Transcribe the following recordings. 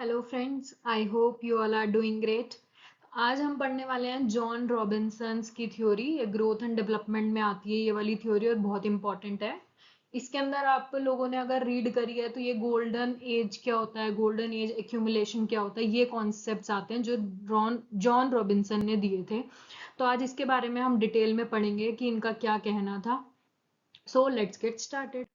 Hello friends, I hope you all are doing great. आज हम पढ़ने वाले हैं जॉन रॉबिन्सन्स की थ्योरी। ये ग्रोथ एंड डेवलपमेंट में आती है ये वाली थ्योरी और बहुत इंपॉर्टेंट है। इसके अंदर आप लोगों ने अगर रीड करी है तो ये गोल्डन एज क्या होता है, गोल्डन एज एक्यूमुलेशन क्या होता है, ये कॉन्सेप्ट्स आते हैं जो जॉन रॉबिन्सन ने दिए थे। तो आज इसके बारे में हम डिटेल में पढ़ेंगे कि इनका क्या कहना था। So let's get started.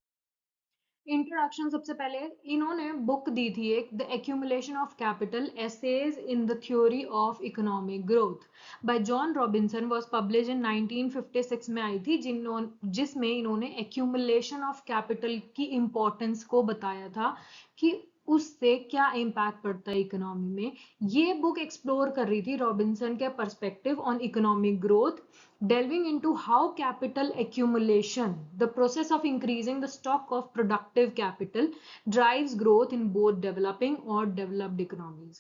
Introduction सबसे पहले इन्होंने बुक दी थी एक, the accumulation of capital essays in the theory of economic growth by John Robinson, was publish in 1956 में आई थी, जिसमें इन्होंने एक्यूमुलेशन ऑफ कैपिटल की इंपॉर्टेंस को बताया था कि उससे क्या इम्पैक्ट पड़ता है इकोनॉमी में। ये बुक एक्सप्लोर कर रही थी रॉबिन्सन के perspective on economic growth, delving into how capital accumulation, the process of increasing the stock of productive capital, drives growth in both developing or developed economies.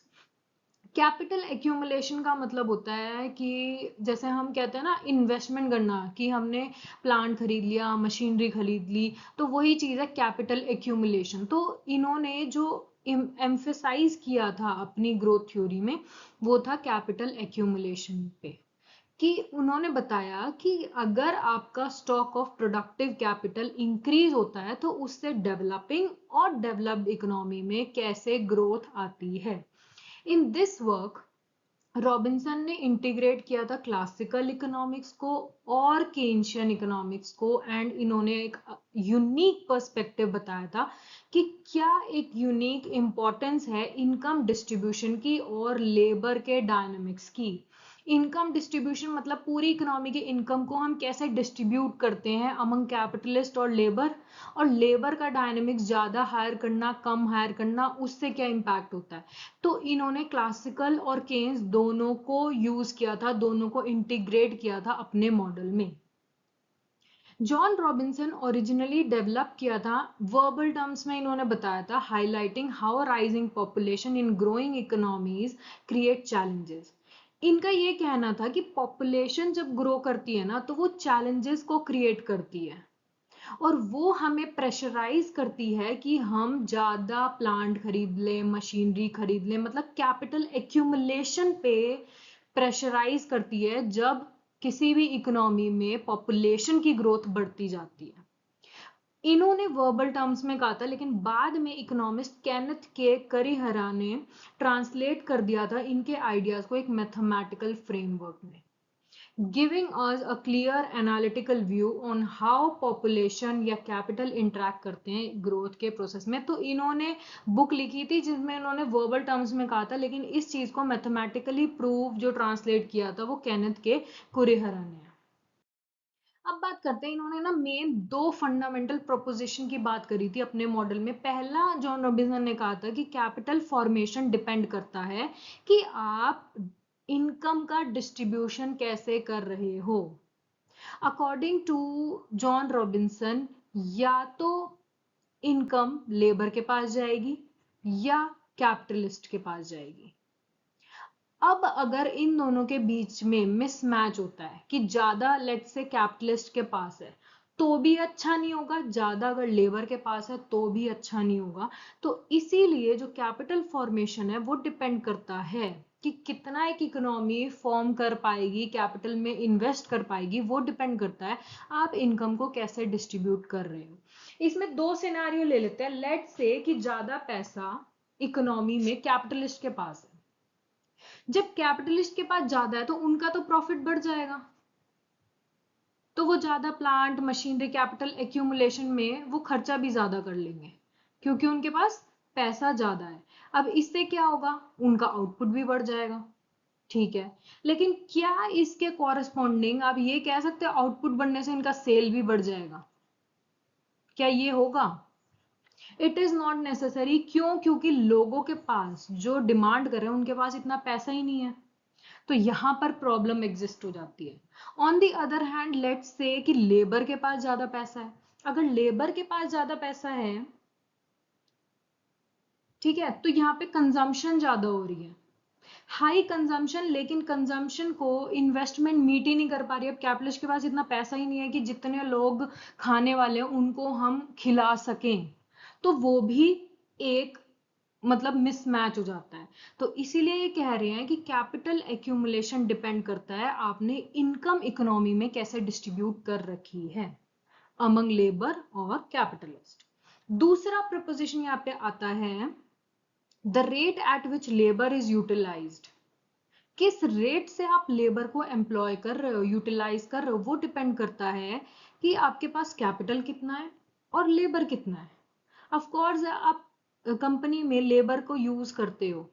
Capital accumulation का मतलब होता है कि जैसे हम कहते हैं ना, इन्वेस्टमेंट करना, कि हमने प्लांट खरीद लिया, मशीनरी खरीद ली, तो वही चीज़ है कैपिटल एक्यूमुलेशन। तो इन्होंने जो एम्फेसाइज किया था अपनी ग्रोथ थ्योरी में वो था कैपिटल एक्यूमुलेशन पे, कि उन्होंने बताया कि अगर आपका stock of productive capital increase होता है तो उससे डेवलपिंग और डेवलप्ड इकोनॉमी में कैसे ग्रोथ आती है। इन दिस वर्क रॉबिन्सन ने इंटीग्रेट किया था क्लासिकल इकोनॉमिक्स को और केन्शियन इकोनॉमिक्स को, एंड इन्होंने एक यूनिक पर्सपेक्टिव बताया था कि क्या एक यूनिक इंपॉर्टेंस है इनकम डिस्ट्रीब्यूशन की और लेबर के डायनामिक्स की। इनकम डिस्ट्रीब्यूशन मतलब पूरी इकोनॉमी के इनकम को हम कैसे डिस्ट्रीब्यूट करते हैं अमंग कैपिटलिस्ट और लेबर का डायनेमिक्स ज्यादा हायर करना, कम हायर करना, उससे क्या इंपैक्ट होता है। तो इन्होंने क्लासिकल और केन्स दोनों को यूज किया था, दोनों को इंटीग्रेट किया था अपने मॉडल में। जॉन रॉबिन्सन ओरिजिनली डेवलप किया था वर्बल टर्म्स में, इन्होंने बताया था highlighting how rising population in growing economies create challenges. इनका ये कहना था कि पॉपुलेशन जब ग्रो करती है ना तो वो चैलेंजेस को क्रिएट करती है और वो हमें प्रेशराइज करती है कि हम ज्यादा प्लांट खरीद लें, मशीनरी खरीद लें, मतलब कैपिटल एक्यूमुलेशन पे प्रेशराइज करती है जब किसी भी इकोनॉमी में पॉपुलेशन की ग्रोथ बढ़ती जाती है। इन्होंने वर्बल टर्म्स में कहा था, लेकिन बाद में इकोनॉमिस्ट केनेथ के करिहरा ने ट्रांसलेट कर दिया था इनके आइडियाज को एक मैथमेटिकल फ्रेमवर्क में, giving us a clear analytical view on how population या capital interact करते हैं ग्रोथ के प्रोसेस में। तो इन्होंने बुक लिखी थी जिसमें इन्होंने वर्बल टर्म्स में कहा था, लेकिन इस चीज को मैथमेटिकली प्रूव जो ट्रांसलेट किया था वो केनेथ के कुरेहरा ने। अब बात करते हैं, इन्होंने ना मेन दो फंडामेंटल प्रोपोजिशन की बात करी थी अपने मॉडल में। पहला जॉन रॉबिन्सन ने कहा था कि कैपिटल फॉर्मेशन डिपेंड करता है कि आप इनकम का डिस्ट्रीब्यूशन कैसे कर रहे हो। अकॉर्डिंग टू जॉन रॉबिन्सन, या तो इनकम लेबर के पास जाएगी या कैपिटलिस्ट के पास जाएगी। अब अगर इन दोनों के बीच में मिसमैच होता है कि ज्यादा लेट से कैपिटलिस्ट के पास है तो भी अच्छा नहीं होगा, ज्यादा अगर लेबर के पास है तो भी अच्छा नहीं होगा। तो इसीलिए जो कैपिटल फॉर्मेशन है वो डिपेंड करता है कि कितना एक इकोनॉमी फॉर्म कर पाएगी, कैपिटल में इन्वेस्ट कर पाएगी, वो डिपेंड करता है आप इनकम को कैसे डिस्ट्रीब्यूट कर रहे हो। इसमें दो सिनेरियो ले लेते हैं। लेट से कि ज्यादा पैसा इकोनॉमी में कैपिटलिस्ट के पास है, जब कैपिटलिस्ट के पास ज्यादा है तो उनका तो प्रॉफिट बढ़ जाएगा, तो वो ज्यादा प्लांट मशीनरी कैपिटल एक्यूमुलेशन में वो खर्चा भी ज्यादा कर लेंगे क्योंकि उनके पास पैसा ज्यादा है। अब इससे क्या होगा, उनका आउटपुट भी बढ़ जाएगा, ठीक है। लेकिन क्या इसके कॉरेस्पॉन्डिंग आप ये कह सकते हो आउटपुट बढ़ने से इनका सेल भी बढ़ जाएगा? क्या ये होगा? It is not necessary. क्यों? क्योंकि लोगों के पास जो डिमांड कर रहे हैं उनके पास इतना पैसा ही नहीं है, तो यहां पर प्रॉब्लम एग्जिस्ट हो जाती है। On the other hand let's say कि लेबर के पास ज्यादा पैसा है। अगर लेबर के पास ज्यादा पैसा है, ठीक है, तो यहाँ पे कंजम्पशन ज्यादा हो रही है, हाई कंजम्पशन, लेकिन कंजम्पशन को इन्वेस्टमेंट मीट ही नहीं कर पा रही है। अब कैपिटलिस्ट के पास इतना पैसा ही नहीं है कि जितने लोग खाने वाले हैं उनको हम खिला सकें, तो वो भी एक मतलब मिसमैच हो जाता है। तो इसीलिए ये कह रहे हैं कि कैपिटल एक्यूमुलेशन डिपेंड करता है आपने इनकम इकोनॉमी में कैसे डिस्ट्रीब्यूट कर रखी है अमंग लेबर और कैपिटलिस्ट। दूसरा प्रपोजिशन यहाँ पे आता है the rate at which labour is utilised. किस रेट से आप लेबर को एम्प्लॉय कर रहे हो, यूटिलाइज कर रहे हो, वो डिपेंड करता है कि आपके पास कैपिटल कितना है और लेबर कितना है। ऑफ कोर्स आप कंपनी में लेबर को यूज करते हो,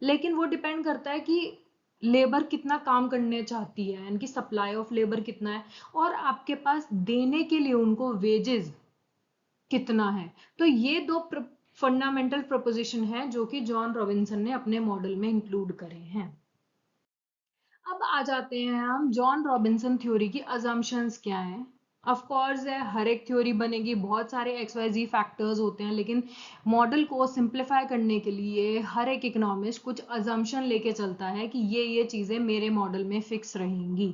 लेकिन वो डिपेंड करता है कि लेबर कितना काम करने चाहती है, यानी कि सप्लाई ऑफ लेबर कितना है और आपके पास देने के लिए उनको वेजेस कितना है। तो ये दो फंडामेंटल प्रोपोजिशन है जो कि जॉन रॉबिन्सन ने अपने मॉडल में इंक्लूड करे हैं। अब आ जाते हैं हम जॉन रॉबिन्सन थ्योरी की अजम्पशंस क्या हैं। ऑफ कोर्स है, हर एक थ्योरी बनेगी, बहुत सारे XYZ फैक्टर्स होते हैं, लेकिन मॉडल को सिंप्लीफाई करने के लिए हर एक इकोनॉमिस्ट कुछ अजम्पशन लेके चलता है कि ये चीजें मेरे मॉडल में फिक्स रहेंगी।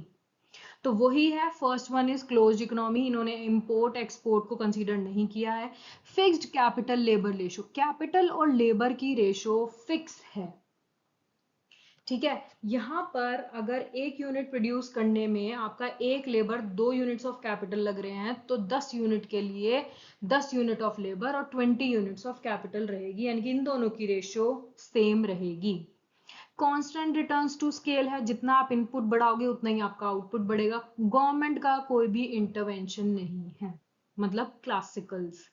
तो वही है, first one is closed economy, इन्होंने इंपोर्ट एक्सपोर्ट को कंसीडर नहीं किया है। Fixed capital labour ratio, capital और लेबर की रेशो फिक्स है, ठीक है। यहां पर अगर एक यूनिट प्रोड्यूस करने में आपका एक लेबर 2 यूनिट्स ऑफ कैपिटल लग रहे हैं तो 10 यूनिट के लिए 10 यूनिट ऑफ लेबर और 20 यूनिट्स ऑफ कैपिटल रहेगी, यानी कि इन दोनों की रेशियो सेम रहेगी। कांस्टेंट रिटर्न्स टू स्केल है, जितना आप इनपुट बढ़ाओगे उतना ही आपका आउटपुट बढ़ेगा। गवर्नमेंट का कोई भी इंटरवेंशन नहीं है, मतलब क्लासिकल्स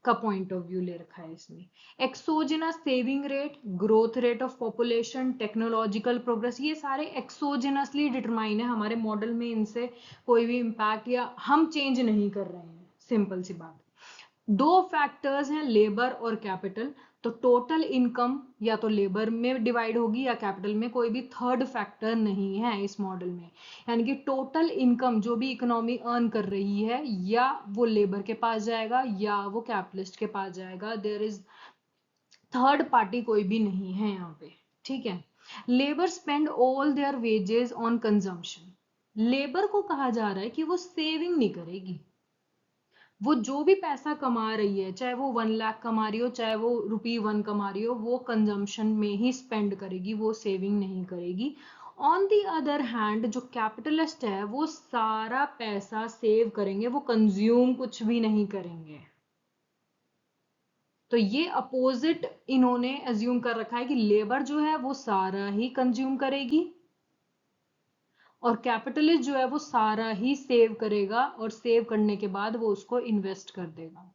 का पॉइंट ऑफ व्यू ले रखा है इसमें। Exogenous saving rate, growth rate of population, technological progress, ये सारे एक्सोजिनसली डिटरमाइन है हमारे मॉडल में, इनसे कोई भी इंपैक्ट या हम चेंज नहीं कर रहे हैं, सिंपल सी बात। दो फैक्टर्स हैं, लेबर और कैपिटल, तो टोटल इनकम या तो लेबर में डिवाइड होगी या कैपिटल में, कोई भी थर्ड फैक्टर नहीं है इस मॉडल में। यानी कि टोटल इनकम जो भी इकोनॉमी अर्न कर रही है या वो लेबर के पास जाएगा या वो कैपिटलिस्ट के पास जाएगा, देयर इज थर्ड पार्टी कोई भी नहीं है यहाँ पे, ठीक है। Labour spend all their wages on consumption, labour को कहा जा रहा है कि वो सेविंग नहीं करेगी, वो जो भी पैसा कमा रही है, चाहे वो 1 लाख कमा रही हो चाहे वो ₹1 कमा रही हो, वो कंजम्पशन में ही स्पेंड करेगी, वो सेविंग नहीं करेगी। ऑन दी अदर हैंड जो कैपिटलिस्ट है वो सारा पैसा सेव करेंगे, वो कंज्यूम कुछ भी नहीं करेंगे। तो ये अपोजिट इन्होंने एज्यूम कर रखा है कि लेबर जो है वो सारा ही कंज्यूम करेगी और कैपिटलिस्ट जो है वो सारा ही सेव करेगा और सेव करने के बाद वो उसको इन्वेस्ट कर देगा,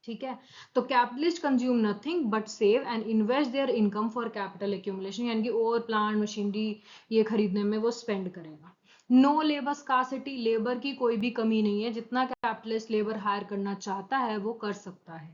ठीक है। तो capitalist consume nothing but save and invest their income for capital accumulation, यानी कि और प्लांट मशीनरी ये खरीदने में वो स्पेंड करेगा। नो लेबर स्कार्सिटी, लेबर की कोई भी कमी नहीं है, जितना कैपिटलिस्ट लेबर हायर करना चाहता है वो कर सकता है।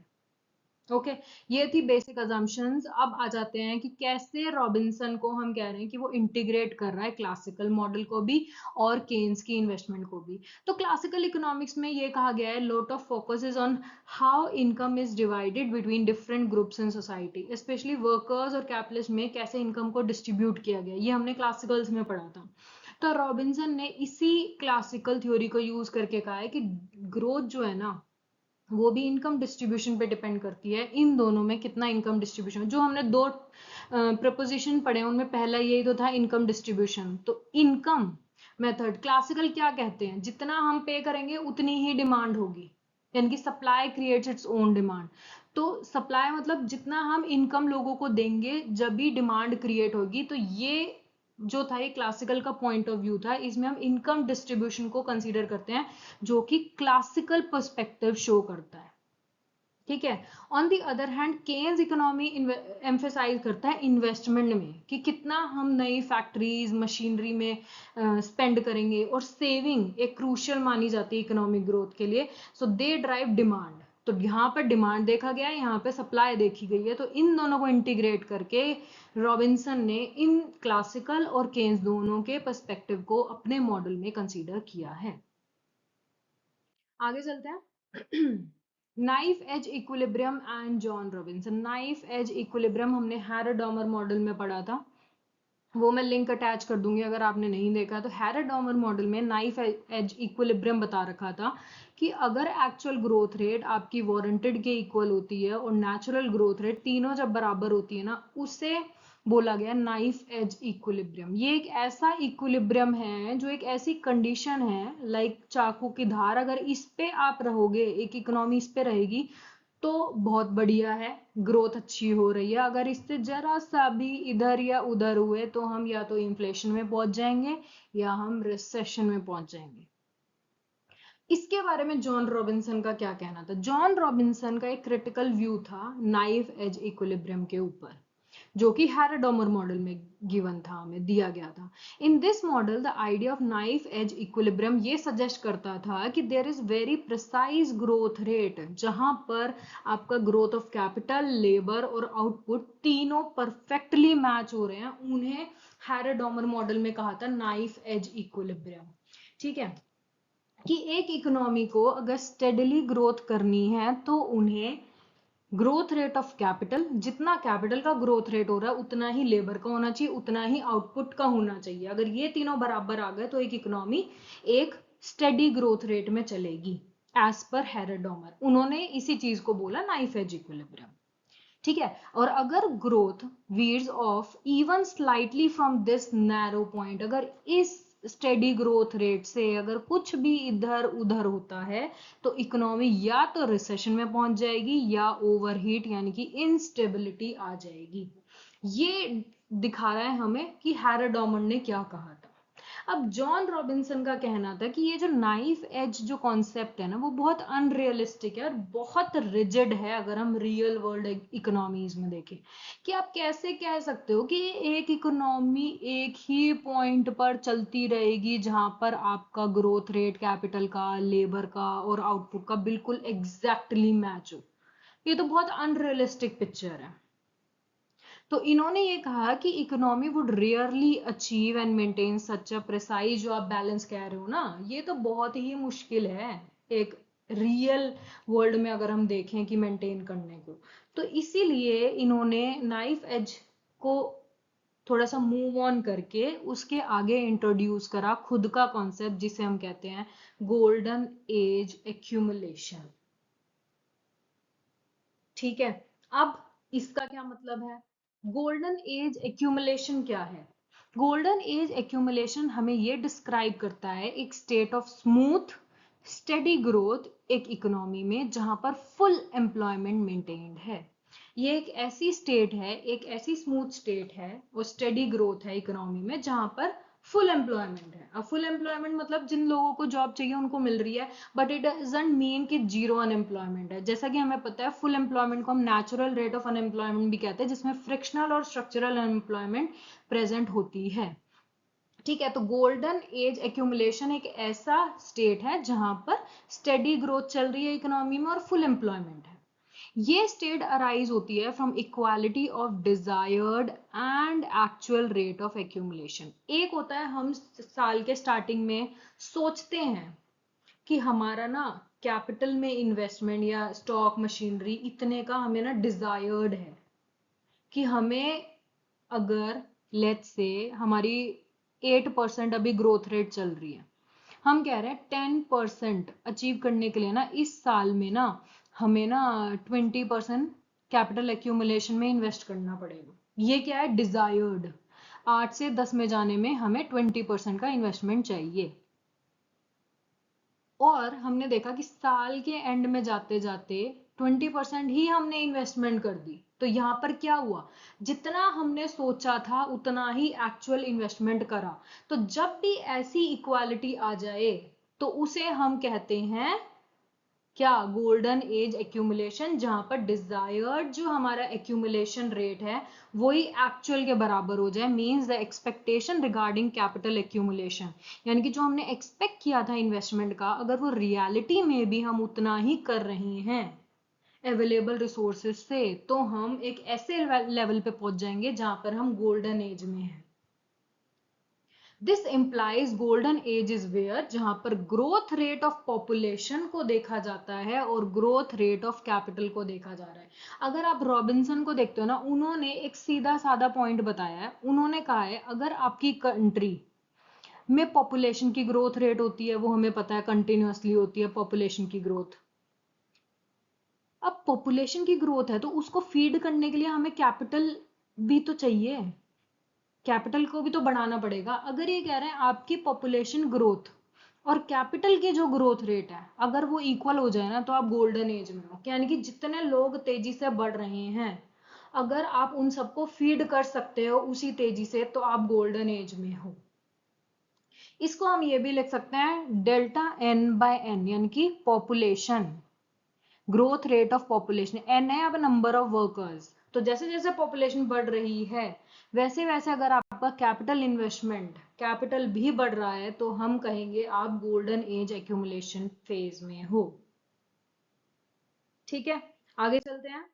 ओके, ये थी बेसिक अजम्पशंस। अब आ जाते हैं कि कैसे रॉबिन्सन को हम कह रहे हैं कि वो इंटीग्रेट कर रहा है क्लासिकल मॉडल को भी और केन्स की इन्वेस्टमेंट को भी। तो क्लासिकल इकोनॉमिक्स में ये कहा गया है, lot of focus is on how income is divided between different groups in society, specially workers और कैपिटलिस्ट में कैसे इनकम को डिस्ट्रीब्यूट किया गया, ये हमने क्लासिकल्स में पढ़ा था। तो रॉबिन्सन ने इसी क्लासिकल थ्योरी को यूज करके कहा है कि ग्रोथ जो है ना वो भी इनकम डिस्ट्रीब्यूशन पे डिपेंड करती है, इन दोनों में कितना इनकम डिस्ट्रीब्यूशन। जो हमने दो प्रपोजिशन पढ़े उनमें पहला यही तो था, इनकम डिस्ट्रीब्यूशन। तो इनकम मेथड क्लासिकल क्या कहते हैं, जितना हम पे करेंगे उतनी ही डिमांड होगी, यानी कि supply creates its own demand. तो सप्लाई मतलब जितना हम इनकम लोगों को देंगे जब भी डिमांड क्रिएट होगी। तो ये जो था ये क्लासिकल का पॉइंट ऑफ व्यू था, इसमें हम इनकम डिस्ट्रीब्यूशन को कंसीडर करते हैं जो कि क्लासिकल पर्सपेक्टिव शो करता है, ठीक है। On the other hand Keynes economy emphasise करता है इन्वेस्टमेंट में, कि कितना हम नई फैक्ट्रीज मशीनरी में स्पेंड करेंगे, और सेविंग एक क्रूशियल मानी जाती है इकोनॉमिक ग्रोथ के लिए। सो दे ड्राइव डिमांड, तो यहाँ पर डिमांड देखा गया है, यहाँ पे सप्लाई देखी गई है। तो इन दोनों को इंटीग्रेट करके रॉबिन्सन ने इन क्लासिकल और केन्स दोनों के पर्सपेक्टिव को अपने मॉडल में कंसीडर किया है। आगे चलते हैं। Knife edge equilibrium and John Robinson. Knife edge equilibrium हमने हैरोडामर मॉडल में पढ़ा था। वो मैं लिंक अटैच कर दूंगी अगर आपने नहीं देखा। तो हैरेडॉमर मॉडल में नाइफ एज इक्विलिब्रियम बता रखा था कि अगर एक्चुअल ग्रोथ रेट आपकी वारंटेड के इक्वल होती है और नेचुरल ग्रोथ रेट, तीनों जब बराबर होती है ना, उसे बोला गया नाइफ एज इक्विलिब्रियम। ये एक ऐसा इक्विलिब्रियम है जो एक ऐसी कंडीशन है, लाइक चाकू की धार, अगर इस पे आप रहोगे, एक इकोनॉमी इस पे रहेगी तो बहुत बढ़िया है, ग्रोथ अच्छी हो रही है। अगर इससे जरा सा भी इधर या उधर हुए तो हम या तो इन्फ्लेशन में पहुंच जाएंगे या हम रिसेशन में पहुंच जाएंगे। इसके बारे में जॉन रॉबिन्सन का क्या कहना था? जॉन रॉबिन्सन का एक क्रिटिकल व्यू था नाइफ एज इक्विलिब्रियम के ऊपर, जो कि हैरेडॉमर मॉडल में गिवन था, हमें दिया गया था। In this model the idea of knife edge equilibrium ये सजेस्ट करता था कि there is very precise growth rate, जहां पर आपका ग्रोथ ऑफ कैपिटल, लेबर और आउटपुट तीनों परफेक्टली मैच हो रहे हैं। उन्हें हैरेडॉमर मॉडल में कहा था नाइफ एज इक्विलिब्रियम। ठीक है, कि एक इकोनॉमी को अगर स्टेडली ग्रोथ करनी है तो उन्हें ग्रोथ रेट ऑफ कैपिटल, जितना कैपिटल का ग्रोथ रेट हो रहा है उतना ही लेबर का होना चाहिए, उतना ही आउटपुट का होना चाहिए। अगर ये तीनों बराबर आ गए तो एक इकोनॉमी एक स्टेडी ग्रोथ रेट में चलेगी, एज पर हैरेडॉमर। उन्होंने इसी चीज को बोला नाइफ एज इक्विलिब्रियम। ठीक है, और अगर growth वीयर्स of even slightly from this narrow point, अगर इस स्टेडी ग्रोथ रेट से अगर कुछ भी इधर उधर होता है तो इकोनॉमी या तो रिसेशन में पहुंच जाएगी या ओवरहीट यानी कि इनस्टेबिलिटी आ जाएगी। ये दिखा रहा है हमें कि हैरेडॉमर ने क्या कहा था। अब जॉन रॉबिन्सन का कहना था कि ये जो नाइफ एज जो कॉन्सेप्ट है ना, वो बहुत अनरियलिस्टिक है और बहुत रिजिड है। अगर हम रियल वर्ल्ड इकोनॉमीज में देखें, कि आप कैसे कह सकते हो कि एक इकोनॉमी एक ही पॉइंट पर चलती रहेगी जहां पर आपका ग्रोथ रेट कैपिटल का, लेबर का और आउटपुट का बिल्कुल एग्जैक्टली मैच हो। ये तो बहुत अनरियलिस्टिक पिक्चर है। तो इन्होंने ये कहा कि economy would rarely achieve and maintain such a precise, जो आप बैलेंस कह रहे हो ना, ये तो बहुत ही मुश्किल है एक रियल वर्ल्ड में अगर हम देखें कि मेंटेन करने को। तो इसीलिए इन्होंने नाइफ एज को थोड़ा सा मूव ऑन करके उसके आगे इंट्रोड्यूस करा खुद का कॉन्सेप्ट, जिसे हम कहते हैं गोल्डन एज एक्यूमुलेशन। ठीक है, अब इसका क्या मतलब है? गोल्डन एज एक्यूमुलेशन क्या है? गोल्डन एज एक्यूमुलेशन हमें ये डिस्क्राइब करता है एक state of smooth steady growth एक इकोनॉमी में जहां पर फुल एम्प्लॉयमेंट मेंटेन्ड है। ये एक ऐसी स्टेट है, एक ऐसी स्मूथ स्टेट है और स्टेडी ग्रोथ है इकोनॉमी में जहां पर फुल एम्प्लॉयमेंट है। अब फुल एम्प्लॉयमेंट मतलब जिन लोगों को जॉब चाहिए उनको मिल रही है, बट इट डजंट मीन कि जीरो अनएम्प्लॉयमेंट है। जैसा कि हमें पता है फुल एम्प्लॉयमेंट को हम नेचुरल रेट ऑफ अनएम्प्लॉयमेंट भी कहते हैं, जिसमें फ्रिक्शनल और स्ट्रक्चरल अनएम्प्लॉयमेंट प्रेजेंट होती है। ठीक है, तो गोल्डन एज एक्यूमुलेशन एक ऐसा स्टेट है जहां पर स्टेडी ग्रोथ चल रही है इकोनॉमी में और फुल एम्प्लॉयमेंट है। ये स्टेट अराइज होती है from equality of desired and actual rate of accumulation. एक होता है हम साल के स्टार्टिंग में सोचते हैं कि हमारा ना कैपिटल में इन्वेस्टमेंट या स्टॉक मशीनरी इतने का हमें ना डिजायर्ड है, कि हमें अगर लेट्स से हमारी 8% अभी ग्रोथ रेट चल रही है, हम कह रहे हैं 10% अचीव करने के लिए ना इस साल में ना हमें ना 20% कैपिटल एक्यूमुलेशन में इन्वेस्ट करना पड़ेगा। ये क्या है? डिजायर्ड। 8 से 10 में जाने में हमें 20% का इन्वेस्टमेंट चाहिए। और हमने देखा कि साल के एंड में जाते जाते 20% ही हमने इन्वेस्टमेंट कर दी। तो यहाँ पर क्या हुआ? जितना हमने सोचा था उतना ही एक्चुअल इन्वेस्टमेंट करा। तो जब भी ऐसी इक्वालिटी आ जाए तो उसे हम कहते हैं क्या? गोल्डन एज एक्यूमुलेशन, जहां पर डिजायर्ड जो हमारा एक्यूमुलेशन रेट है वही एक्चुअल के बराबर हो जाए। Means the expectation regarding capital accumulation, यानी कि जो हमने एक्सपेक्ट किया था इन्वेस्टमेंट का, अगर वो रियलिटी में भी हम उतना ही कर रहे हैं अवेलेबल रिसोर्सेज से, तो हम एक ऐसे लेवल पे पहुंच जाएंगे जहां पर हम गोल्डन एज में हैं। This implies golden age is where, जहां पर ग्रोथ रेट ऑफ पॉपुलेशन को देखा जाता है और ग्रोथ रेट ऑफ कैपिटल को देखा जा रहा है। अगर आप रॉबिन्सन को देखते हो ना, उन्होंने एक सीधा साधा पॉइंट बताया है। उन्होंने कहा है अगर आपकी कंट्री में पॉपुलेशन की ग्रोथ रेट होती है, वो हमें पता है कंटिन्यूअसली होती है पॉपुलेशन की ग्रोथ। अब पॉपुलेशन की ग्रोथ है तो उसको फीड करने के लिए हमें कैपिटल भी तो चाहिए, कैपिटल को भी तो बढ़ाना पड़ेगा। अगर ये कह रहे हैं आपकी पॉपुलेशन ग्रोथ और कैपिटल की जो ग्रोथ रेट है अगर वो इक्वल हो जाए ना, तो आप गोल्डन एज में हो। यानी कि जितने लोग तेजी से बढ़ रहे हैं, अगर आप उन सबको फीड कर सकते हो उसी तेजी से, तो आप गोल्डन एज में हो। इसको हम ये भी लिख सकते हैं डेल्टा एन बाय एन, यानी कि population growth rate of population. N है अब नंबर ऑफ वर्कर्स, तो जैसे जैसे पॉपुलेशन बढ़ रही है वैसे वैसे अगर आपका कैपिटल इन्वेस्टमेंट कैपिटल भी बढ़ रहा है, तो हम कहेंगे आप गोल्डन एज एक्यूमुलेशन फेज में हो। ठीक है, आगे चलते हैं।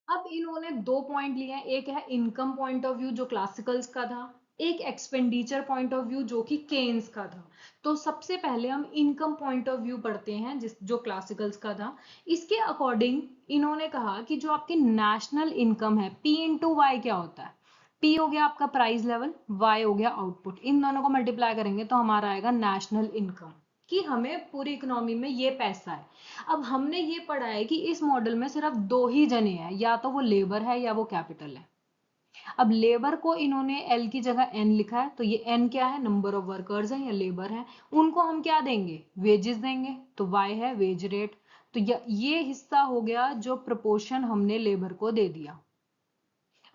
अब इन्होंने दो पॉइंट लिए हैं, एक है इनकम पॉइंट ऑफ व्यू जो क्लासिकल्स का था, एक एक्सपेंडिचर पॉइंट ऑफ व्यू जो कि केन्स का था। तो सबसे पहले हम इनकम पॉइंट ऑफ व्यू पढ़ते हैं जो क्लासिकल्स का था। इसके अकॉर्डिंग इन्होंने कहा कि जो आपकी नेशनल इनकम है, पी इंटू वाई क्या होता है? पी हो गया आपका प्राइस लेवल, वाई हो गया आउटपुट, इन दोनों को मल्टीप्लाई करेंगे तो हमारा आएगा नेशनल इनकम, कि हमें पूरी इकोनॉमी में ये पैसा है। अब हमने ये पढ़ा है कि इस मॉडल में सिर्फ दो ही जने हैं, या तो वो लेबर है या वो कैपिटल है। अब लेबर को इन्होंने एल की जगह एन लिखा है, तो ये एन क्या है? नंबर ऑफ वर्कर्स है या लेबर है। उनको हम क्या देंगे? वेजेस देंगे, तो वाई है वेज रेट। तो ये हिस्सा हो गया जो प्रपोर्शन हमने लेबर को दे दिया।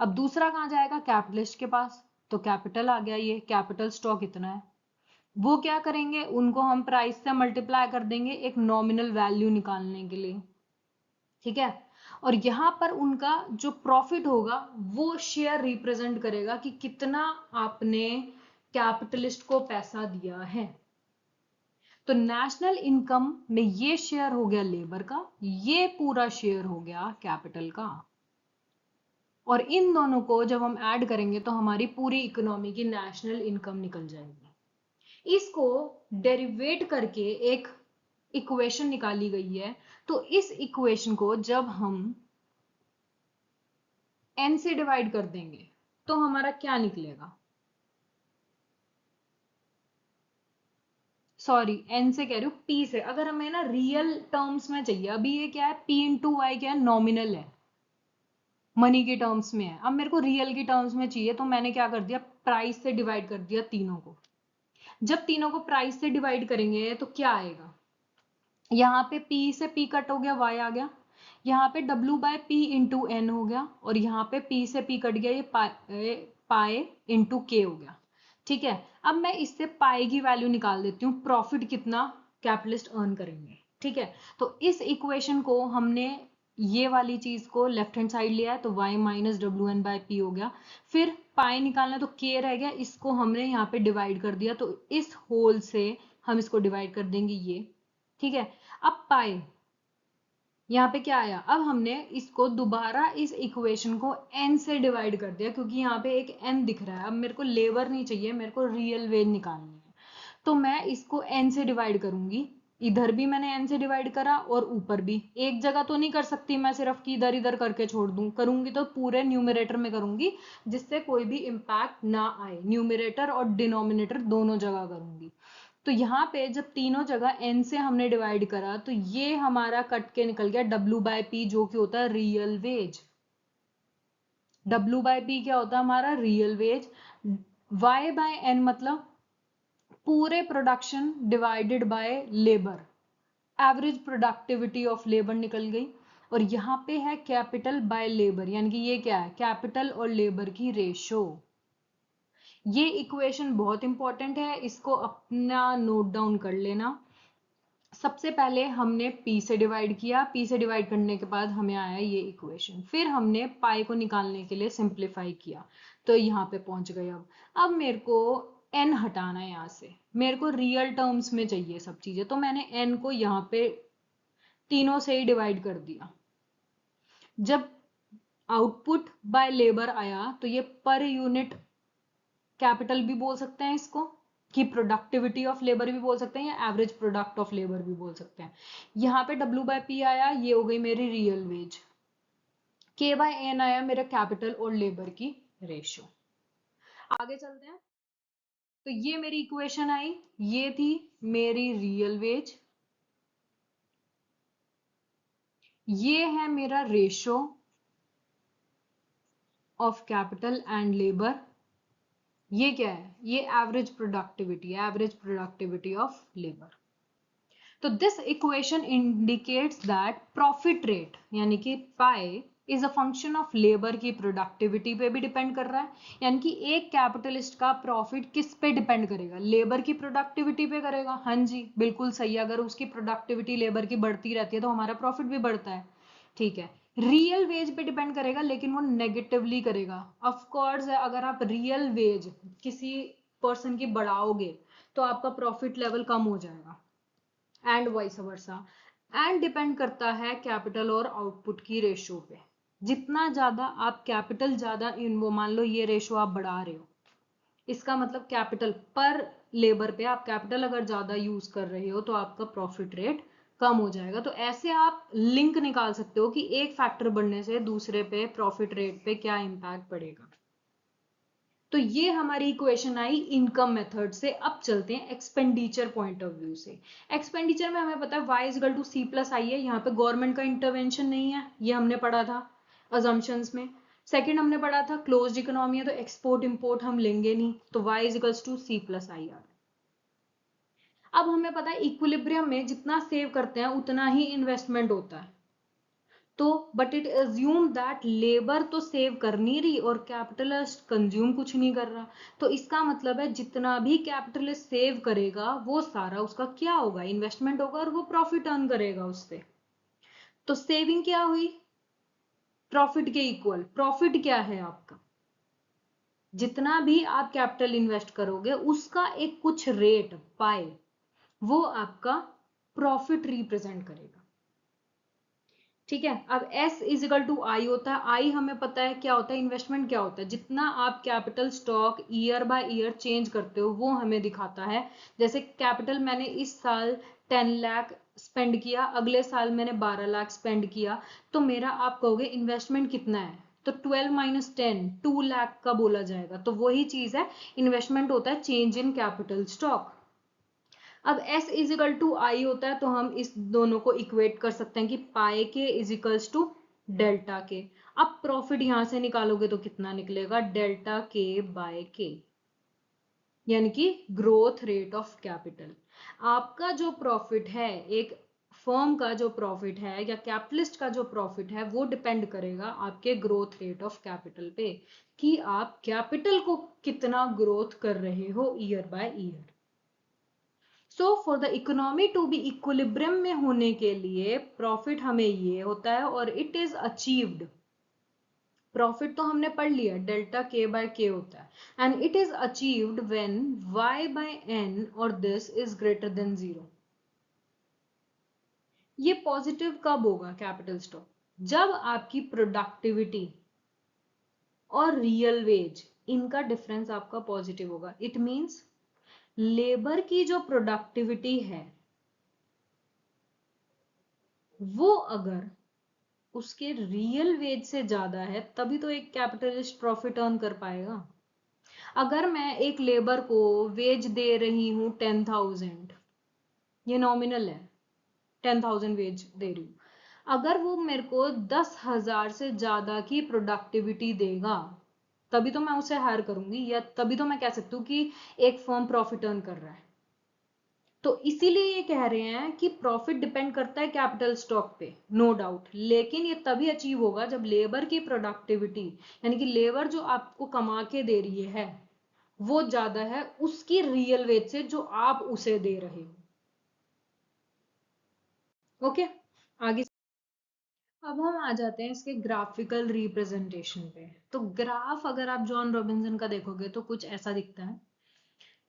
अब दूसरा कहाँ जाएगा? कैपिटलिस्ट के पास, तो कैपिटल आ गया, ये कैपिटल स्टॉक इतना है। वो क्या करेंगे? उनको हम प्राइस से मल्टीप्लाई कर देंगे एक नॉमिनल वैल्यू निकालने के लिए। ठीक है, और यहां पर उनका जो प्रॉफिट होगा वो शेयर रिप्रेजेंट करेगा कि कितना आपने कैपिटलिस्ट को पैसा दिया है। तो नेशनल इनकम में ये शेयर हो गया लेबर का, ये पूरा शेयर हो गया कैपिटल का, और इन दोनों को जब हम ऐड करेंगे तो हमारी पूरी इकोनॉमी की नेशनल इनकम निकल जाएगी। इसको डेरिवेट करके एक इक्वेशन निकाली गई है। तो इस इक्वेशन को जब हम n से डिवाइड कर देंगे तो हमारा क्या निकलेगा? सॉरी, n से कह रही हूँ, p से। अगर हमें ना रियल टर्म्स में चाहिए, अभी ये क्या है? p इंटू वाई क्या है? नॉमिनल है, मनी के टर्म्स में है। अब मेरे को रियल के टर्म्स में चाहिए, तो मैंने क्या कर दिया? प्राइस से डिवाइड कर दिया तीनों को। जब तीनों को प्राइस से डिवाइड करेंगे तो क्या आएगा? यहाँ पे p से p कट हो गया, y आ गया। यहाँ पे w by p into N हो गया, और यहाँ पे p से p कट गया, ये पाए इंटू k हो गया। ठीक है, अब मैं इससे पाई की वैल्यू निकाल देती हूँ, प्रॉफिट कितना कैपिटलिस्ट अर्न करेंगे। ठीक है, तो इस इक्वेशन को हमने ये वाली चीज को लेफ्ट हैंड साइड लिया है, तो y minus W N by P हो गया। फिर पाई निकालना, तो k रह गया, इसको हमने यहाँ पे डिवाइड कर दिया, तो इस होल से हम इसको डिवाइड कर देंगे ये। ठीक है, अब पाए यहाँ पे क्या आया? अब हमने इसको दोबारा इस इक्वेशन को n से डिवाइड कर दिया, क्योंकि यहाँ पे एक n दिख रहा है। अब मेरे को लेबर नहीं चाहिए, मेरे को रियल वेज निकालनी है, तो मैं इसको n से डिवाइड करूंगी। इधर भी मैंने n से डिवाइड करा और ऊपर भी। एक जगह तो नहीं कर सकती मैं सिर्फ कि इधर इधर करके छोड़ दूं, करूंगी तो पूरे न्यूमरेटर में करूंगी, जिससे कोई भी इंपैक्ट ना आए। न्यूमरेटर और डिनोमिनेटर दोनों जगह करूंगी। तो यहाँ पे जब तीनों जगह n से हमने डिवाइड करा, तो ये हमारा कट के निकल गया w बाय पी, जो कि होता है real wage. w by P क्या होता है? हमारा real wage. y by N मतलब पूरे production divided by labour, average productivity of labour निकल गई। और यहाँ पे है कैपिटल बाय लेबर, यानी कि ये क्या है? कैपिटल और लेबर की रेशो। ये इक्वेशन बहुत इंपॉर्टेंट है, इसको अपना नोट डाउन कर लेना। सबसे पहले हमने p से डिवाइड किया, p से डिवाइड करने के बाद हमें आया ये इक्वेशन। फिर हमने पाई को निकालने के लिए सिंप्लीफाई किया, तो यहाँ पे पहुंच गए। अब मेरे को n हटाना है, यहाँ से मेरे को रियल टर्म्स में चाहिए सब चीजें, तो मैंने n को यहाँ पे तीनों से ही डिवाइड कर दिया। जब आउटपुट बाय लेबर आया, तो ये पर यूनिट कैपिटल भी बोल सकते हैं इसको, कि प्रोडक्टिविटी ऑफ लेबर भी बोल सकते हैं, या एवरेज प्रोडक्ट ऑफ लेबर भी बोल सकते हैं। यहाँ पे W/P आया, ये हो गई मेरी रियल वेज। K/N आया मेरा कैपिटल और लेबर की रेशियो। आगे चलते हैं। तो ये मेरी इक्वेशन आई, ये थी मेरी रियल वेज, ये है मेरा ratio of capital and labour, ये क्या है, ये एवरेज प्रोडक्टिविटी ऑफ लेबर। तो this equation indicates that profit rate यानी कि pi is a function of labour की प्रोडक्टिविटी पे भी डिपेंड कर रहा है। यानी कि एक कैपिटलिस्ट का प्रॉफिट किस पे डिपेंड करेगा, लेबर की प्रोडक्टिविटी पे करेगा। हाँ जी बिल्कुल सही, अगर उसकी प्रोडक्टिविटी लेबर की बढ़ती रहती है तो हमारा प्रॉफिट भी बढ़ता है। ठीक है, रियल वेज पे डिपेंड करेगा लेकिन वो नेगेटिवली करेगा। ऑफ कोर्स अगर आप रियल वेज किसी पर्सन की बढ़ाओगे तो आपका प्रॉफिट लेवल कम हो जाएगा, and vice versa. And depend करता है कैपिटल और आउटपुट की रेशियो पे। जितना ज्यादा आप कैपिटल ज्यादा इन वो मान लो ये रेशियो आप बढ़ा रहे हो, इसका मतलब कैपिटल पर लेबर पे आप कैपिटल अगर ज्यादा यूज कर रहे हो तो आपका प्रॉफिट रेट कम हो जाएगा। तो ऐसे आप लिंक निकाल सकते हो कि एक फैक्टर बढ़ने से दूसरे पे प्रॉफिट रेट पे क्या इंपैक्ट पड़ेगा। तो ये हमारी इक्वेशन आई इनकम मेथड से। अब चलते हैं एक्सपेंडिचर पॉइंट ऑफ व्यू से। एक्सपेंडिचर में हमें पता है y equal to C plus I है, यहाँ पे गवर्नमेंट का इंटरवेंशन नहीं है, ये हमने पढ़ा था अजम्पशंस में। सेकंड हमने पढ़ा था क्लोज्ड इकोनॉमी है तो एक्सपोर्ट इंपोर्ट हम लेंगे नहीं, तो y equals to C plus I R. अब हमें पता है इक्विलिब्रियम में जितना सेव करते हैं उतना ही इन्वेस्टमेंट होता है। तो but it assume that labour तो सेव कर नहीं रही और कैपिटलिस्ट कंज्यूम कुछ नहीं कर रहा। तो इसका मतलब है जितना भी कैपिटलिस्ट सेव करेगा वो सारा उसका क्या होगा, इन्वेस्टमेंट होगा और वो प्रॉफिट अर्न करेगा उससे। तो सेविंग क्या हुई, प्रॉफिट के इक्वल। प्रॉफिट क्या है आपका, जितना भी आप कैपिटल इन्वेस्ट करोगे उसका एक कुछ रेट पाए वो आपका प्रॉफिट रिप्रेजेंट करेगा। ठीक है, अब S इजिकल टू आई होता है। आई हमें पता है क्या होता है, इन्वेस्टमेंट क्या होता है, जितना आप capital stock year by year change करते हो वो हमें दिखाता है। जैसे कैपिटल मैंने इस साल 10 लाख स्पेंड किया, अगले साल मैंने 12 लाख स्पेंड किया, तो मेरा आप कहोगे इन्वेस्टमेंट कितना है, तो 12 माइनस 10 2 लाख का बोला जाएगा। तो वही चीज है, इन्वेस्टमेंट होता है चेंज इन कैपिटल स्टॉक। अब S इजिकल टू आई होता है तो हम इस दोनों को इक्वेट कर सकते हैं कि पाई के इजिकल्स टू डेल्टा के। अब प्रॉफिट यहां से निकालोगे तो कितना निकलेगा, डेल्टा के बाय के, यानी कि ग्रोथ रेट ऑफ कैपिटल। आपका जो प्रॉफिट है, एक फर्म का जो प्रॉफिट है या कैपिटलिस्ट का जो प्रॉफिट है वो डिपेंड करेगा आपके ग्रोथ रेट ऑफ कैपिटल पे, कि आप कैपिटल को कितना ग्रोथ कर रहे हो year by year. So for the economy to be equilibrium में होने के लिए प्रॉफिट हमें ये होता है और इट इज अचीव्ड। प्रॉफिट तो हमने पढ़ लिया, डेल्टा के बाय के होता है, and it is achieved when y by n और दिस इज ग्रेटर देन 0। ये पॉजिटिव कब होगा कैपिटल स्टॉक, जब आपकी प्रोडक्टिविटी और रियल वेज इनका डिफरेंस आपका पॉजिटिव होगा। इट मींस लेबर की जो प्रोडक्टिविटी है वो अगर उसके रियल वेज से ज्यादा है तभी तो एक कैपिटलिस्ट प्रॉफिट अर्न कर पाएगा। अगर मैं एक लेबर को वेज दे रही हूं 10,000, ये नॉमिनल है, 10,000 वेज दे रही हूं, अगर वो मेरे को 10,000 से ज्यादा की प्रोडक्टिविटी देगा तभी तो मैं उसे हायर करूंगी, या तभी तो मैं कह सकती हूँ कि एक फर्म प्रॉफिट अर्न कर रहा है। तो इसीलिए ये कह रहे हैं कि प्रॉफिट डिपेंड करता है कैपिटल स्टॉक पे, नो डाउट, लेकिन ये तभी अचीव होगा जब लेबर की प्रोडक्टिविटी यानी कि लेबर जो आपको कमा के दे रही है वो ज्यादा है उसकी रियल वेज से जो आप उसे दे रहे हो। ओके, आगे। अब हम आ जाते हैं इसके ग्राफिकल रिप्रेजेंटेशन पे। तो ग्राफ अगर आप जॉन रॉबिन्सन का देखोगे तो कुछ ऐसा दिखता है।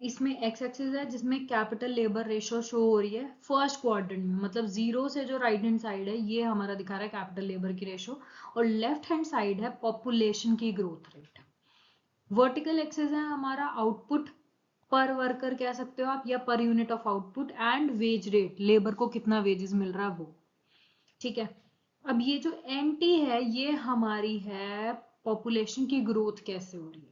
इसमें एक्स एक्सिस है जिसमें कैपिटल लेबर रेशियो शो हो रही है फर्स्ट क्वाड्रेंट में, मतलब जीरो से जो राइट हैंड साइड है ये हमारा दिखा रहा है कैपिटल लेबर की रेशियो, और लेफ्ट हैंड साइड है पॉपुलेशन की ग्रोथ रेट। वर्टिकल एक्सिस है हमारा आउटपुट पर वर्कर कह सकते हो आप, या per unit of output, and wage rate, labour को कितना वेजेस मिल रहा है वो। ठीक है, अब ये जो एनटी है ये हमारी है पॉपुलेशन की ग्रोथ कैसे हो रही है।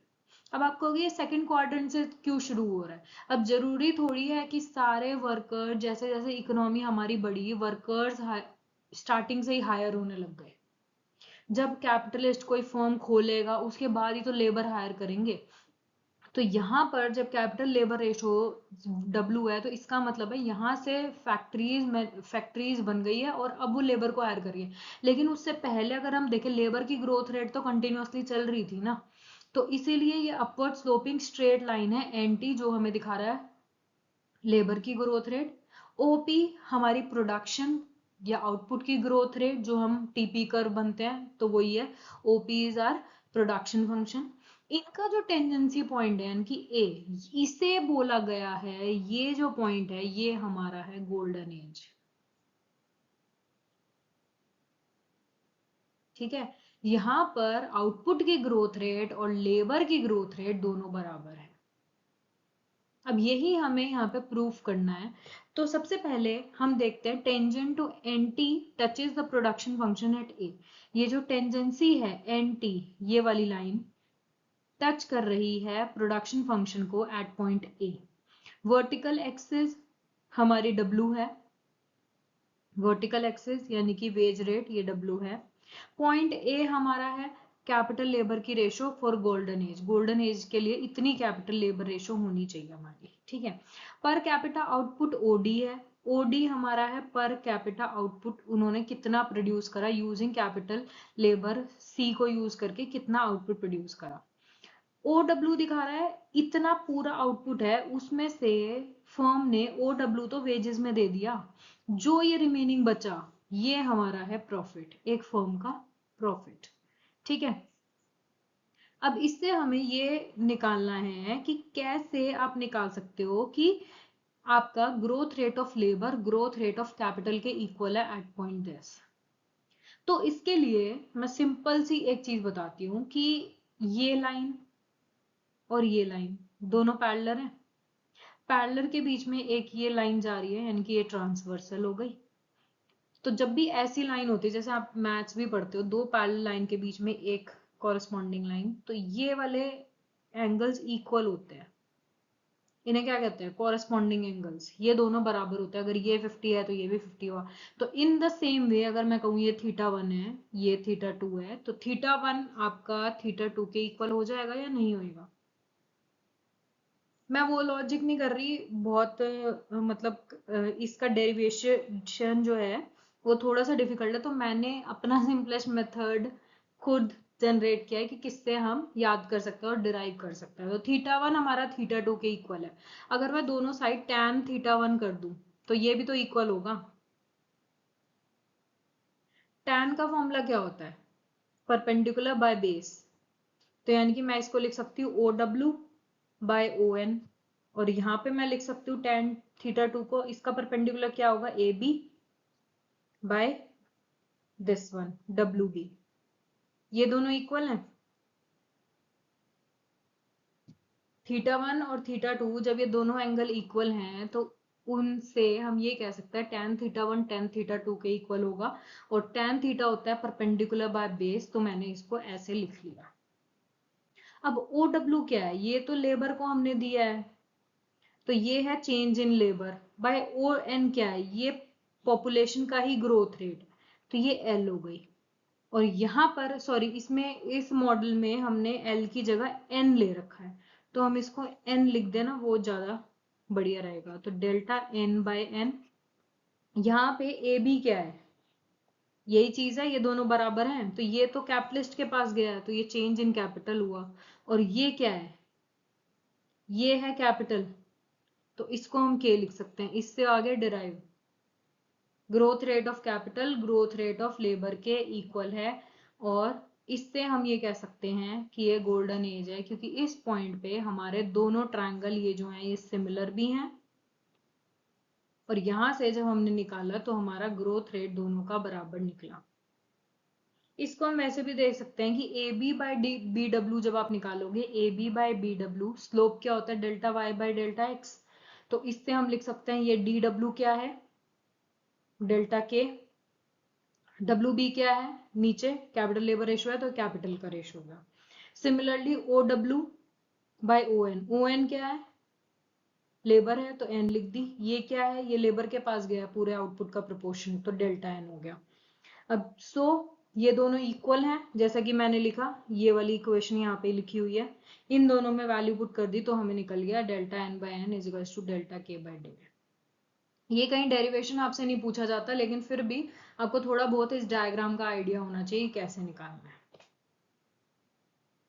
अब आप कहोगे ये सेकंड क्वाड्रेंट से क्यों शुरू हो रहा है। अब जरूरी थोड़ी है कि सारे वर्कर, जैसे जैसे इकोनॉमी हमारी बढ़ी, वर्कर्स स्टार्टिंग से ही हायर होने लग गए। जब कैपिटलिस्ट कोई फर्म खोलेगा उसके बाद ही तो लेबर हायर करेंगे। तो यहाँ पर जब कैपिटल लेबर रेशो W है, तो इसका मतलब है यहाँ से फैक्ट्रीज बन गई है और अब वो लेबर को हायर कर रही है। लेकिन उससे पहले अगर हम देखें, लेबर की ग्रोथ रेट तो कंटिन्यूअसली चल रही थी ना, तो इसीलिए ये अपवर्ड स्लोपिंग स्ट्रेट लाइन है एनटी, जो हमें दिखा रहा है लेबर की ग्रोथ रेट। ओपी हमारी प्रोडक्शन या आउटपुट की ग्रोथ रेट, जो हम टीपी कर्व बनते हैं तो वही है, OP is our production function. इनका जो टेंजेंसी पॉइंट है यानी कि ए, इसे बोला गया है, ये जो पॉइंट है ये हमारा है गोल्डन एज। ठीक है, यहां पर आउटपुट की ग्रोथ रेट और लेबर की ग्रोथ रेट दोनों बराबर है। अब यही हमें यहाँ पे प्रूफ करना है। तो सबसे पहले हम देखते हैं tangent to N T touches the production function at A. ये जो टेंजेंसी है एनटी, ये वाली लाइन टच कर रही है प्रोडक्शन फंक्शन को at point A. Vertical axis हमारी W है, वर्टिकल एक्सिस यानी कि वेज रेट, ये W है। पॉइंट ए हमारा है कैपिटल लेबर की ratio for golden age, golden age के लिए इतनी कैपिटल लेबर रेशो होनी चाहिए हमारी। ठीक है, पर कैपिटा आउटपुट ओडी है, ओडी हमारा है पर कैपिटा आउटपुट, उन्होंने कितना प्रोड्यूस करा यूजिंग कैपिटल लेबर सी को यूज करके, कितना आउटपुट प्रोड्यूस करा। OW दिखा रहा है इतना पूरा आउटपुट है, उसमें से फर्म ने OW तो वेजेस में दे दिया, जो ये रिमेनिंग बचा ये हमारा है प्रॉफिट, एक फर्म का प्रॉफिट। ठीक है, अब इससे हमें ये निकालना है कि कैसे आप निकाल सकते हो कि आपका growth rate of labour growth rate of capital के इक्वल है एट पॉइंट दिस। तो इसके लिए मैं सिंपल सी एक चीज बताती हूँ कि ये लाइन और ये लाइन दोनों पैरेलल हैं। पैरेलल के बीच में एक ये लाइन जा रही है यानी कि ये ट्रांसवर्सल हो गई। तो जब भी ऐसी लाइन होती है, जैसे आप मैथ्स भी पढ़ते हो, दो पैरेलल लाइन के बीच में एक कॉरस्पॉन्डिंग लाइन, तो ये वाले एंगल्स इक्वल होते हैं, इन्हें क्या कहते हैं, कॉरस्पॉन्डिंग एंगल्स। ये दोनों बराबर होते हैं, अगर ये 50 है तो ये भी 50 हुआ। तो इन द सेम वे अगर मैं कहूँ ये θ1 है, ये θ2 है, तो θ1 आपका θ2 के इक्वल हो जाएगा या नहीं होएगा। मैं वो लॉजिक नहीं कर रही, बहुत मतलब इसका डेरिवेशन जो है वो थोड़ा सा डिफिकल्ट है, तो मैंने अपना सिंपलेस्ट मेथड खुद जनरेट किया है कि किससे हम याद कर सकते हैं और डिराइव कर सकते हैं। तो θ1 हमारा θ2 के इक्वल है। अगर मैं दोनों साइड tan θ1 कर दूं तो ये भी तो इक्वल होगा। tan का फॉर्मूला क्या होता है, परपेंडिकुलर बाय बेस। तो यानी कि मैं इसको लिख सकती हूँ OW बाय ON, और यहाँ पे मैं लिख सकती हूँ tan θ2 को, इसका परपेंडिकुलर क्या होगा, AB by this one WB। ये दोनों इक्वल हैं। θ1 और θ2 जब ये दोनों एंगल इक्वल हैं तो उनसे हम ये कह सकते हैं tan θ1 tan θ2 के इक्वल होगा, और tan θ होता है परपेंडिकुलर बाय बेस, तो मैंने इसको ऐसे लिख लिया। अब OW क्या है, ये तो लेबर को हमने दिया है, तो ये है change in labour. By ON क्या है, ये पॉपुलेशन का ही ग्रोथ रेट, तो ये L हो गई। और यहाँ पर सॉरी, इसमें इस मॉडल में हमने L की जगह N ले रखा है, तो हम इसको N लिख देना, वो ज्यादा बढ़िया रहेगा। तो डेल्टा N बाय N। यहाँ पे AB क्या है, यही चीज है, ये दोनों बराबर हैं, तो ये तो कैपिटलिस्ट के पास गया है तो ये चेंज इन कैपिटल हुआ। और ये क्या है, ये है कैपिटल, तो इसको हम K लिख सकते हैं, इससे आगे derive. Growth rate of capital growth rate of labour के इक्वल है, और इससे हम ये कह सकते हैं कि ये गोल्डन एज है, क्योंकि इस पॉइंट पे हमारे दोनों ट्रायंगल ये जो हैं ये सिमिलर भी हैं, और यहां से जब हमने निकाला तो हमारा ग्रोथ रेट दोनों का बराबर निकला। इसको हम वैसे भी देख सकते हैं कि A B by D B W जब आप निकालोगे, A B by B W slope क्या होता है, delta Y by delta X. तो इससे हम लिख सकते हैं ये डी डब्ल्यू क्या है, डेल्टा के। डब्ल्यू बी क्या है, नीचे कैपिटल लेबर रेशो है तो कैपिटल का रेशो होगा। Similarly O W by O N, O N क्या है, लेबर है तो एन लिख दी। ये क्या है, ये लेबर के पास गया पूरे आउटपुट का प्रोपोर्शन, तो डेल्टा एन हो गया। अब ये दोनों इक्वल हैं, जैसा कि मैंने लिखा, ये वाली इक्वेशन यहाँ पे लिखी हुई है। इन दोनों में वैल्यू पुट कर दी तो हमें निकल गया delta N by N is equals to delta K by D. ये कहीं डेरिवेशन आपसे नहीं पूछा जाता, लेकिन फिर भी आपको थोड़ा बहुत इस डायग्राम का आइडिया होना चाहिए कैसे निकालना है।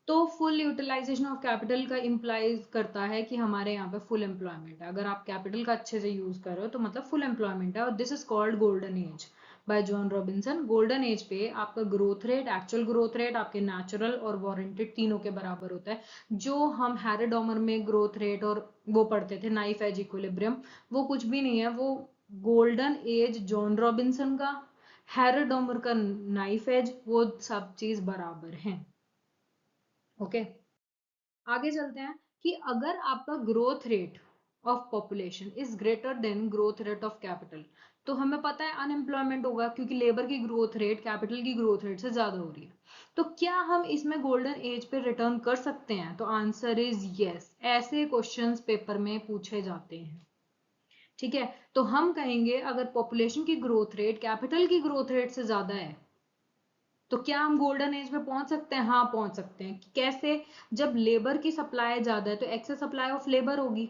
तो फुल यूटिलाइजेशन ऑफ कैपिटल का इम्प्लाइज करता है कि हमारे यहाँ पे फुल एम्प्लॉयमेंट है। अगर आप कैपिटल का अच्छे से यूज कर रहे हो तो मतलब फुल एम्प्लॉयमेंट है, और this is called golden as by John Robinson. Golden age पे आपका growth rate, actual growth rate आपके नेचुरल और वारंटेड तीनों के बराबर होता है। जो हम हैरेडॉमर में ग्रोथ रेट और वो पढ़ते थे, नाइफ एज इक्विलिब्रियम, वो कुछ भी नहीं है। वो गोल्डन एज जॉन रॉबिन्सन का, हैरेडॉमर का नाइफ एज, वो सब चीज बराबर है। ओके, आगे चलते हैं कि अगर आपका growth rate of population is greater then growth rate of capital, तो हमें पता है अनएम्प्लॉयमेंट होगा, क्योंकि लेबर की ग्रोथ रेट कैपिटल की ग्रोथ रेट से ज्यादा हो रही है। तो क्या हम इसमें गोल्डन एज पे रिटर्न कर सकते हैं? तो आंसर इज यस। ऐसे क्वेश्चंस पेपर में पूछे जाते हैं। ठीक है, तो हम कहेंगे अगर पॉपुलेशन की ग्रोथ रेट कैपिटल की ग्रोथ रेट से ज्यादा है तो क्या हम गोल्डन एज पे पहुंच सकते हैं? हाँ, पहुंच सकते हैं। कैसे? जब लेबर की सप्लाई ज्यादा है तो एक्सेस सप्लाई ऑफ लेबर होगी।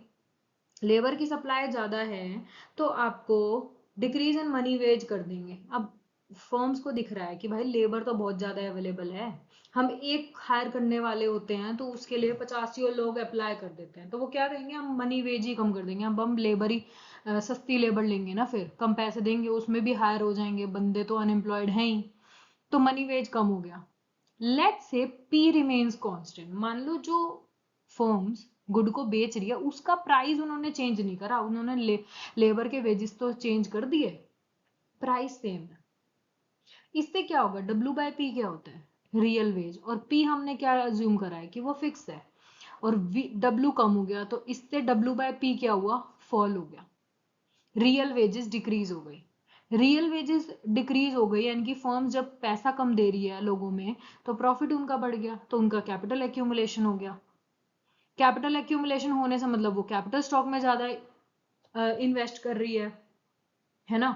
लेबर की सप्लाई ज्यादा है तो आपको डिक्रीज इन मनी वेज कर देंगे। अब फर्म्स को दिख रहा है कि भाई लेबर तो बहुत ज्यादा अवेलेबल है, हम एक हायर करने वाले होते हैं तो उसके लिए 50 लोग अप्लाई कर देते हैं, तो वो क्या करेंगे, हम मनी वेज ही कम कर देंगे। अब हम लेबर ही सस्ती लेबर लेंगे ना, फिर कम पैसे देंगे, उसमें भी हायर हो जाएंगे, बंदे तो अनएम्प्लॉयड हैं ही, तो मनी वेज कम हो गया। लेट से पी रिमेन्स कांस्टेंट, मान लो जो फर्म्स गुड को बेच रही है उसका प्राइस उन्होंने चेंज नहीं करा, उन्होंने लेबर के वेजेस तो चेंज कर दिए, प्राइस सेम है। इससे क्या होगा, डब्ल्यू बाय पी क्या होता है, रियल वेज, और पी हमने क्या अज्यूम करा है कि वो फिक्स है, और डब्ल्यू कम हो गया तो इससे डब्ल्यू बाय पी क्या हुआ, फॉल हो गया, रियल वेजेस डिक्रीज हो गई। रियल वेजेस डिक्रीज हो गई यानी कि फर्म जब पैसा कम दे रही है लोगों में तो प्रॉफिट उनका बढ़ गया, तो उनका कैपिटल एक्यूमुलेशन हो गया। कैपिटल एक्यूमुलेशन होने से मतलब वो कैपिटल स्टॉक में ज्यादा इन्वेस्ट कर रही है ना,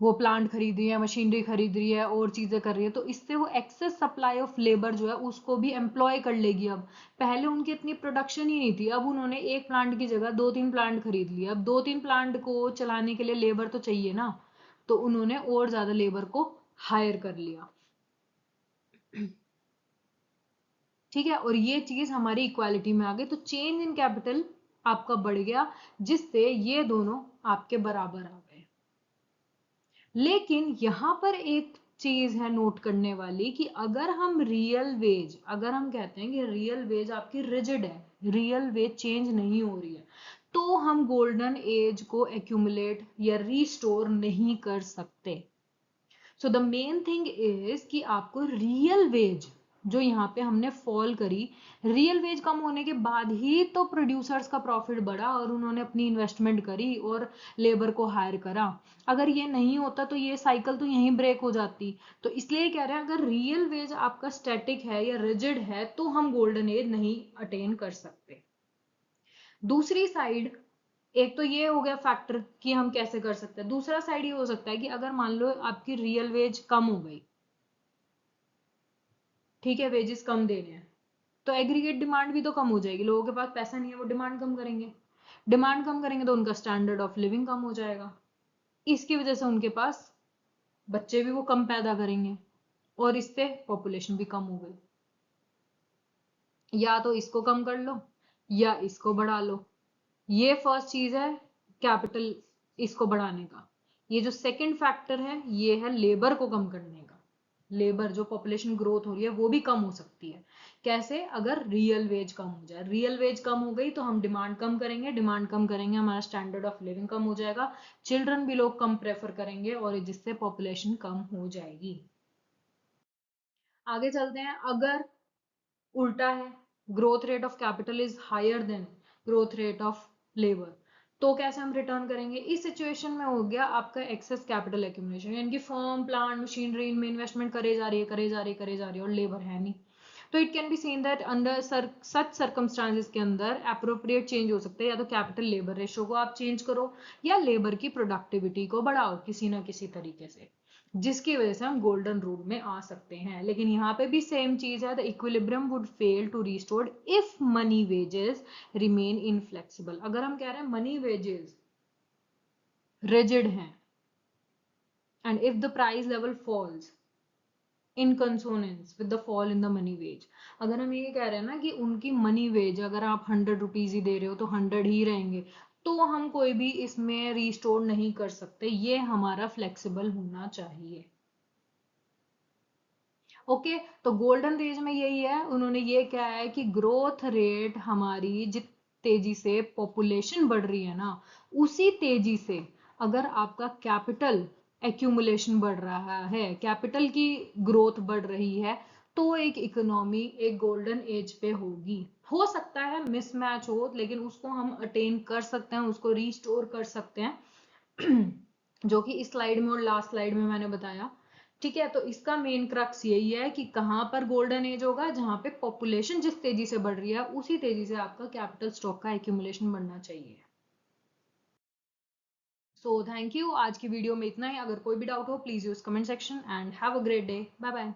वो प्लांट खरीद रही है, मशीनरी खरीद रही है, और चीजें कर रही है, तो इससे वो एक्सेस सप्लाई ऑफ लेबर जो है उसको भी एम्प्लॉय कर लेगी। अब पहले उनकी इतनी प्रोडक्शन ही नहीं थी, अब उन्होंने एक प्लांट की जगह 2-3 प्लांट खरीद लिया। अब 2-3 प्लांट को चलाने के लिए लेबर तो चाहिए ना, तो उन्होंने और ज्यादा लेबर को हायर कर लिया। ठीक है, और ये चीज हमारी इक्वालिटी में आ गई, तो चेंज इन कैपिटल आपका बढ़ गया, जिससे ये दोनों आपके बराबर आ गए। लेकिन यहां पर एक चीज है नोट करने वाली कि अगर हम रियल वेज, अगर हम कहते हैं कि रियल वेज आपकी रिजिड है, रियल वेज चेंज नहीं हो रही है, तो हम गोल्डन एज को एक्यूमुलेट या रीस्टोर नहीं कर सकते। So the main thing is कि आपको रियल वेज जो यहाँ पे हमने फॉल करी, रियल वेज कम होने के बाद ही तो प्रोड्यूसर्स का प्रॉफिट बढ़ा और उन्होंने अपनी इन्वेस्टमेंट करी और लेबर को हायर करा। अगर ये नहीं होता तो ये साइकिल तो यहीं ब्रेक हो जाती। तो इसलिए कह रहे हैं अगर रियल वेज आपका स्टैटिक है या रिजिड है तो हम गोल्डन एज नहीं अटेन कर सकते। दूसरी साइड, एक तो ये हो गया फैक्टर कि हम कैसे कर सकते हैं, दूसरा साइड ये हो सकता है कि अगर मान लो आपकी रियल वेज कम हो गई, ठीक है, वेजेस कम दे रहे हैं, तो एग्रीगेट डिमांड भी तो कम हो जाएगी, लोगों के पास पैसा नहीं है, वो डिमांड कम करेंगे, डिमांड कम करेंगे तो उनका स्टैंडर्ड ऑफ लिविंग कम हो जाएगा, इसकी वजह से उनके पास बच्चे भी वो कम पैदा करेंगे और इससे पॉपुलेशन भी कम हो गई। या तो इसको कम कर लो या इसको बढ़ा लो, ये फर्स्ट चीज है कैपिटल इसको बढ़ाने का। ये जो सेकंड फैक्टर है ये है लेबर को कम करने का। लेबर जो पॉपुलेशन ग्रोथ हो रही है वो भी कम हो सकती है। कैसे? अगर रियल वेज कम हो जाए, रियल वेज कम हो गई तो हम डिमांड कम करेंगे, डिमांड कम करेंगे हमारा स्टैंडर्ड ऑफ लिविंग कम हो जाएगा, चिल्ड्रन भी लोग कम प्रेफर करेंगे और जिससे पॉपुलेशन कम हो जाएगी। आगे चलते हैं, अगर उल्टा है, growth rate of capital is higher than growth rate of labour, तो कैसे हम रिटर्न करेंगे? इस सिचुएशन में हो गया आपका एक्सेस कैपिटल एक्यूमुलेशन, यानी कि फर्म प्लांट मशीनरी इनमें इन्वेस्टमेंट करे जा रही है करे जा रही है करे जा रही है और लेबर है नहीं। तो it can be seen that under such circumstances के अंदर अप्रोप्रिएट चेंज हो सकते हैं, या तो कैपिटल लेबर रेशो को आप चेंज करो या लेबर की प्रोडक्टिविटी को बढ़ाओ किसी ना किसी तरीके से, जिसकी वजह से हम गोल्डन रूल में आ सकते हैं। लेकिन यहाँ पे भी सेम चीज है, the equilibrium would fail to restored if money wages remain inflexible. अगर हम कह रहे हैं मनी वेजेस रिजिड हैं and if the price level falls in consonance with the fall in the money wage, अगर हम ये कह रहे हैं ना कि उनकी मनी वेज अगर आप 100 रुपीज ही दे रहे हो तो 100 ही रहेंगे, तो हम कोई भी इसमें रिस्टोर नहीं कर सकते, ये हमारा फ्लेक्सिबल होना चाहिए। ओके, तो गोल्डन एज में यही है, उन्होंने ये क्या है कि ग्रोथ रेट हमारी जित तेजी से पॉपुलेशन बढ़ रही है ना, उसी तेजी से अगर आपका कैपिटल एक्यूमुलेशन बढ़ रहा है, कैपिटल की ग्रोथ बढ़ रही है, तो एक इकोनॉमी एक गोल्डन एज पे होगी। हो सकता है मिसमैच हो, लेकिन उसको हम अटेन कर सकते हैं, उसको रिस्टोर कर सकते हैं जो कि इस स्लाइड में और लास्ट स्लाइड में मैंने बताया। ठीक है, तो इसका मेन क्रक्स यही है कि कहां पर गोल्डन एज होगा, जहां पे पॉपुलेशन जिस तेजी से बढ़ रही है उसी तेजी से आपका कैपिटल स्टॉक का एक्यूमुलेशन बढ़ना चाहिए। सो थैंक यू, आज की वीडियो में इतना ही। अगर कोई भी डाउट हो please use comment section and have a great day, bye bye.